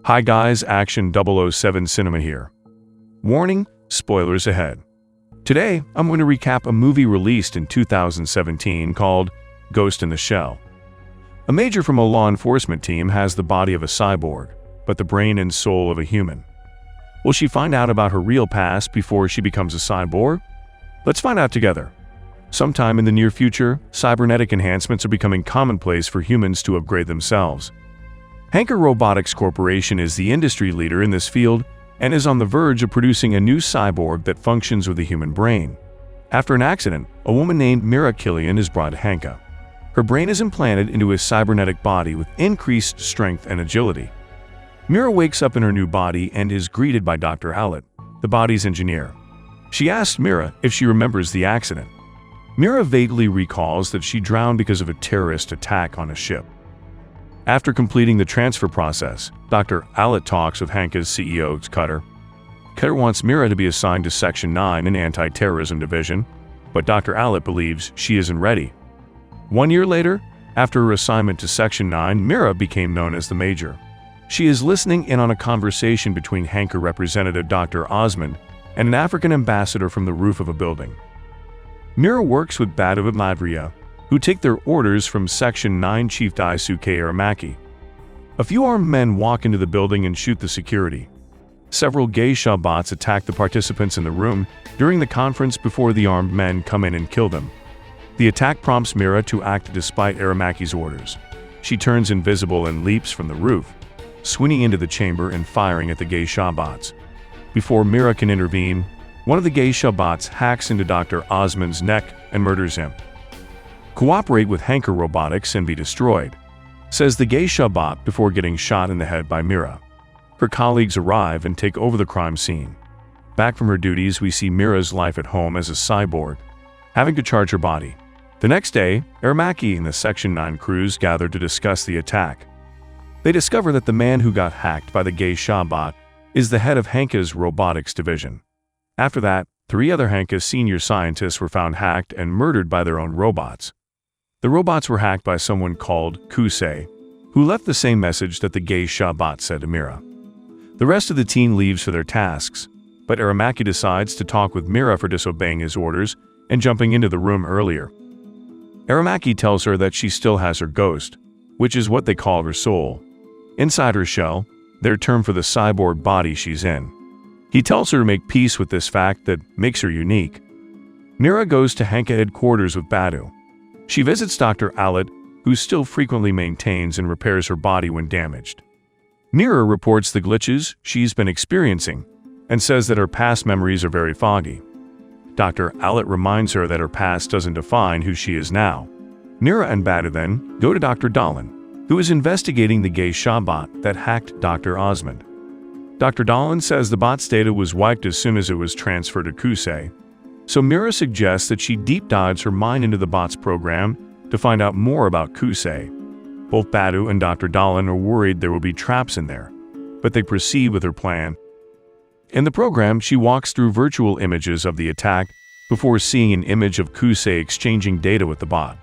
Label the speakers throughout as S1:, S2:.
S1: Hi guys, Action 007 Cinema here. Warning, spoilers ahead. Today, I'm going to recap a movie released in 2017 called Ghost in the Shell. A major from a law enforcement team has the body of a cyborg, but the brain and soul of a human. Will she find out about her real past before she becomes a cyborg? Let's find out together. Sometime in the near future, cybernetic enhancements are becoming commonplace for humans to upgrade themselves. Hanker Robotics Corporation is the industry leader in this field and is on the verge of producing a new cyborg that functions with a human brain. After an accident, a woman named Mira Killian is brought to Hanka. Her brain is implanted into a cybernetic body with increased strength and agility. Mira wakes up in her new body and is greeted by Dr. Allet, the body's engineer. She asks Mira if she remembers the accident. Mira vaguely recalls that she drowned because of a terrorist attack on a ship. After completing the transfer process, Dr. Allet talks with Hanka's CEO, Cutter. Cutter wants Mira to be assigned to Section 9 in Anti-Terrorism Division, but Dr. Allet believes she isn't ready. 1 year later, after her assignment to Section 9, Mira became known as the Major. She is listening in on a conversation between Hanker representative Dr. Osmond and an African ambassador from the roof of a building. Mira works with Badu and Ladria, who take their orders from Section 9 Chief Daisuke Aramaki. A few armed men walk into the building and shoot the security. Several geisha bots attack the participants in the room during the conference before the armed men come in and kill them. The attack prompts Mira to act despite Aramaki's orders. She turns invisible and leaps from the roof, swinging into the chamber and firing at the geisha bots. Before Mira can intervene, one of the geisha bots hacks into Dr. Osmond's neck and murders him. Cooperate with Hanker Robotics and be destroyed, says the geisha bot before getting shot in the head by Mira. Her colleagues arrive and take over the crime scene. Back from her duties, we see Mira's life at home as a cyborg, having to charge her body. The next day, Aramaki and the Section 9 crews gather to discuss the attack. They discover that the man who got hacked by the geisha bot is the head of Hanka's robotics division. After that, 3 other Hanka senior scientists were found hacked and murdered by their own robots. The robots were hacked by someone called Kusei, who left the same message that the geisha bot said to Mira. The rest of the team leaves for their tasks, but Aramaki decides to talk with Mira for disobeying his orders and jumping into the room earlier. Aramaki tells her that she still has her ghost, which is what they call her soul, inside her shell, their term for the cyborg body she's in. He tells her to make peace with this fact that makes her unique. Mira goes to Hanka headquarters with Badu. She visits Dr. Allet, who still frequently maintains and repairs her body when damaged. Mira reports the glitches she's been experiencing and says that her past memories are very foggy. Dr. Allet reminds her that her past doesn't define who she is now. Mira and Badu then go to Dr. Dolan, who is investigating the geisha bot that hacked Dr. Osmond. Dr. Dolan says the bot's data was wiped as soon as it was transferred to Kusei, so Mira suggests that she deep dives her mind into the bot's program to find out more about Kusei. Both Badu and Dr. Dolan are worried there will be traps in there, but they proceed with her plan. In the program, she walks through virtual images of the attack before seeing an image of Kusei exchanging data with the bot.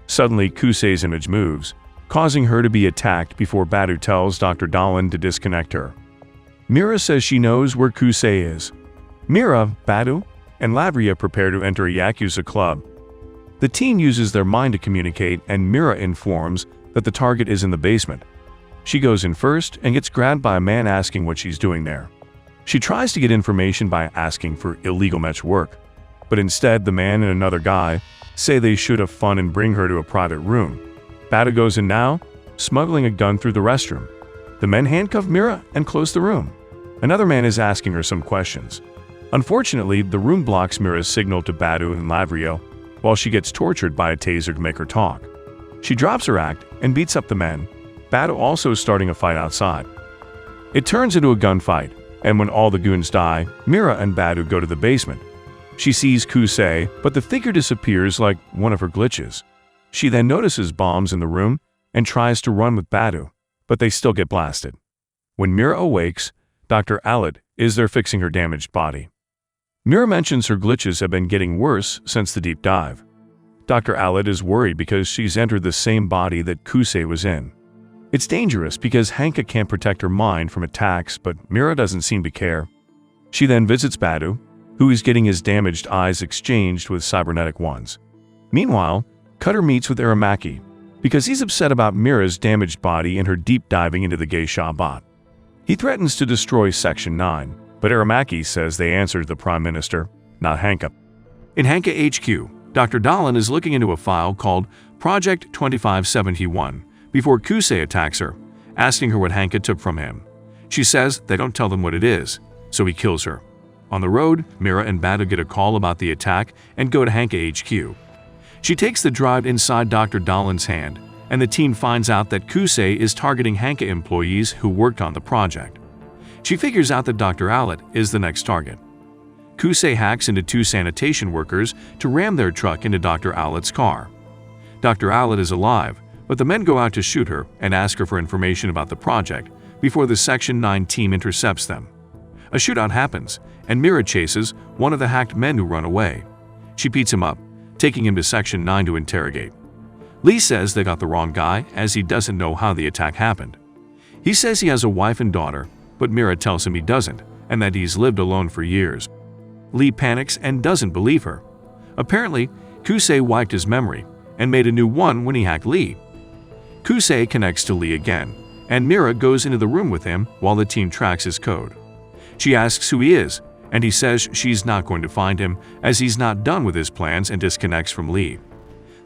S1: Suddenly, Kusei's image moves, causing her to be attacked before Badu tells Dr. Dolan to disconnect her. Mira says she knows where Kusei is. Mira, Badu, and Ladria prepare to enter a Yakuza club. The team uses their mind to communicate, and Mira informs that the target is in the basement. She goes in first and gets grabbed by a man asking what she's doing there. She tries to get information by asking for illegal match work, but instead the man and another guy say they should have fun and bring her to a private room. Badu goes in now, smuggling a gun through the restroom. The men handcuff Mira and close the room. Another man is asking her some questions. Unfortunately, the room blocks Mira's signal to Badu and Ladrio, while she gets tortured by a taser to make her talk. She drops her act and beats up the men, Badu also starting a fight outside. It turns into a gunfight, and when all the goons die, Mira and Badu go to the basement. She sees Kusei, but the figure disappears like one of her glitches. She then notices bombs in the room and tries to run with Badu, but they still get blasted. When Mira awakes, Dr. Allet is there fixing her damaged body. Mira mentions her glitches have been getting worse since the deep dive. Dr. Allet is worried because she's entered the same body that Kusei was in. It's dangerous because Hanka can't protect her mind from attacks, but Mira doesn't seem to care. She then visits Badu, who is getting his damaged eyes exchanged with cybernetic ones. Meanwhile, Cutter meets with Aramaki because he's upset about Mira's damaged body and her deep diving into the geisha bot. He threatens to destroy Section 9, but Aramaki says they answered the Prime Minister, not Hanka. In Hanka HQ, Dr. Dahlin is looking into a file called Project 2571 before Kusei attacks her, asking her what Hanka took from him. She says they don't tell them what it is, so he kills her. On the road, Mira and Badu get a call about the attack and go to Hanka HQ. She takes the drive inside Dr. Dahlin's hand, and the team finds out that Kusei is targeting Hanka employees who worked on the project. She figures out that Dr. Allet is the next target. Kusei hacks into 2 sanitation workers to ram their truck into Dr. Allet's car. Dr. Allet is alive, but the men go out to shoot her and ask her for information about the project before the Section 9 team intercepts them. A shootout happens, and Mira chases one of the hacked men who run away. She beats him up, taking him to Section 9 to interrogate. Lee says they got the wrong guy as he doesn't know how the attack happened. He says he has a wife and daughter, but Mira tells him he doesn't and that he's lived alone for years. Lee panics and doesn't believe her. Apparently, Kusei wiped his memory and made a new one when he hacked Lee. Kusei connects to Lee again, and Mira goes into the room with him while the team tracks his code. She asks who he is, and he says she's not going to find him as he's not done with his plans and disconnects from Lee.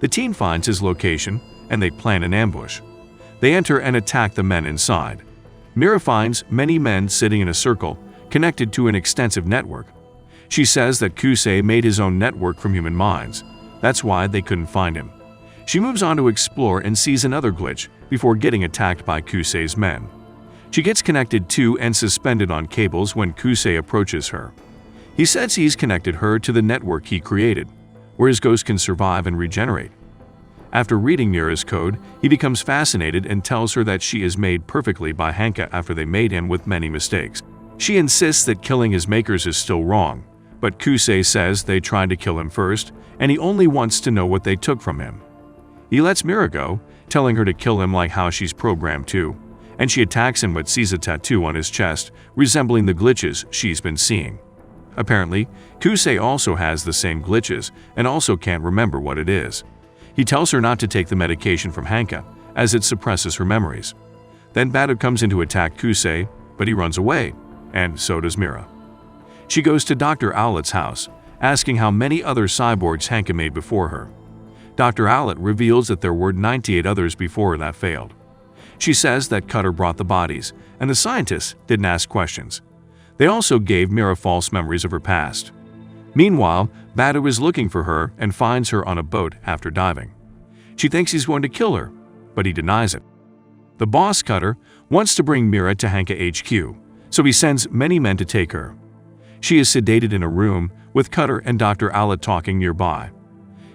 S1: The team finds his location, and they plan an ambush. They enter and attack the men inside. Mira finds many men sitting in a circle, connected to an extensive network. She says that Kusei made his own network from human minds. That's why they couldn't find him. She moves on to explore and sees another glitch before getting attacked by Kusei's men. She gets connected to and suspended on cables when Kusei approaches her. He says he's connected her to the network he created, where his ghost can survive and regenerate. After reading Mira's code, he becomes fascinated and tells her that she is made perfectly by Hanka after they made him with many mistakes. She insists that killing his makers is still wrong, but Kusei says they tried to kill him first, and he only wants to know what they took from him. He lets Mira go, telling her to kill him like how she's programmed to, and she attacks him but sees a tattoo on his chest, resembling the glitches she's been seeing. Apparently, Kusei also has the same glitches and also can't remember what it is. He tells her not to take the medication from Hanka, as it suppresses her memories. Then Badu comes in to attack Kusei, but he runs away, and so does Mira. She goes to Dr. Owlet's house, asking how many other cyborgs Hanka made before her. Dr. Owlet reveals that there were 98 others before her that failed. She says that Cutter brought the bodies, and the scientists didn't ask questions. They also gave Mira false memories of her past. Meanwhile, Badu is looking for her and finds her on a boat after diving. She thinks he's going to kill her, but he denies it. The boss, Cutter, wants to bring Mira to Hanka HQ, so he sends many men to take her. She is sedated in a room with Cutter and Dr. Owlet talking nearby.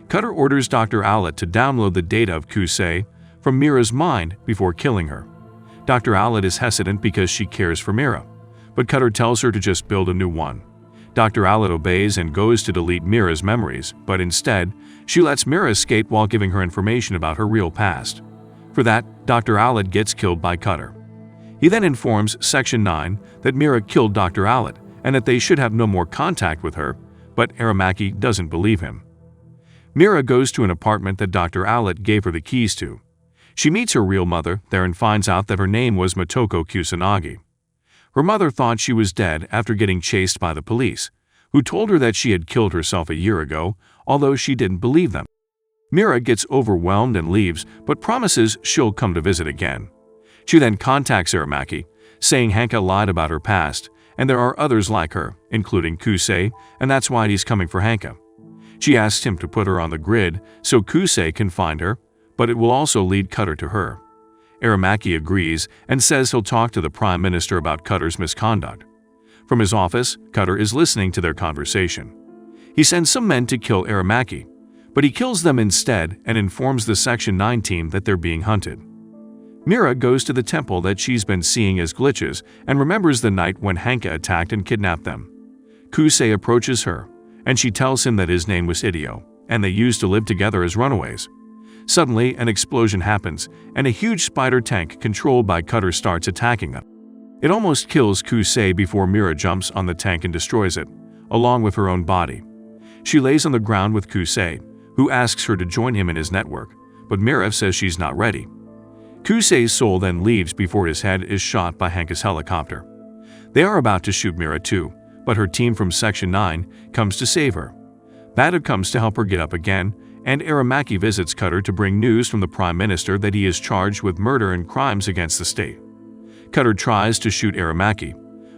S1: Cutter orders Dr. Owlet to download the data of Kusei from Mira's mind before killing her. Dr. Owlet is hesitant because she cares for Mira, but Cutter tells her to just build a new one. Dr. Owlet obeys and goes to delete Mira's memories, but instead, she lets Mira escape while giving her information about her real past. For that, Dr. Owlet gets killed by Cutter. He then informs Section 9 that Mira killed Dr. Owlet and that they should have no more contact with her, but Aramaki doesn't believe him. Mira goes to an apartment that Dr. Owlet gave her the keys to. She meets her real mother there and finds out that her name was Motoko Kusanagi. Her mother thought she was dead after getting chased by the police, who told her that she had killed herself a year ago, although she didn't believe them. Mira gets overwhelmed and leaves, but promises she'll come to visit again. She then contacts Aramaki, saying Hanka lied about her past, and there are others like her, including Kusei, and that's why he's coming for Hanka. She asks him to put her on the grid so Kusei can find her, but it will also lead Cutter to her. Aramaki agrees and says he'll talk to the Prime Minister about Cutter's misconduct. From his office, Cutter is listening to their conversation. He sends some men to kill Aramaki, but he kills them instead and informs the Section 9 team that they're being hunted. Mira goes to the temple that she's been seeing as glitches and remembers the night when Hanka attacked and kidnapped them. Kusei approaches her, and she tells him that his name was Idio, and they used to live together as runaways. Suddenly, an explosion happens, and a huge spider tank controlled by Cutter starts attacking them. It almost kills Kusei before Mira jumps on the tank and destroys it, along with her own body. She lays on the ground with Kusei, who asks her to join him in his network, but Mira says she's not ready. Kusei's soul then leaves before his head is shot by Hanka's helicopter. They are about to shoot Mira too, but her team from Section 9 comes to save her. Bada comes to help her get up again, and Aramaki visits Cutter to bring news from the Prime Minister that he is charged with murder and crimes against the state. Cutter tries to shoot Aramaki,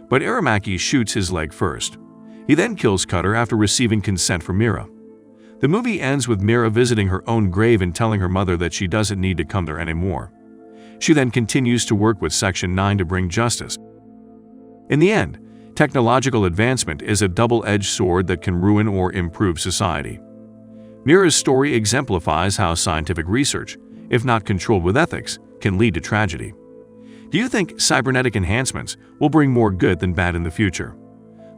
S1: but Aramaki shoots his leg first. He then kills Cutter after receiving consent from Mira. The movie ends with Mira visiting her own grave and telling her mother that she doesn't need to come there anymore. She then continues to work with Section 9 to bring justice. In the end, technological advancement is a double-edged sword that can ruin or improve society. Mira's story exemplifies how scientific research, if not controlled with ethics, can lead to tragedy. Do you think cybernetic enhancements will bring more good than bad in the future?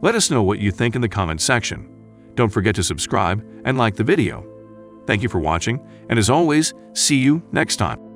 S1: Let us know what you think in the comments section. Don't forget to subscribe and like the video. Thank you for watching, and as always, see you next time.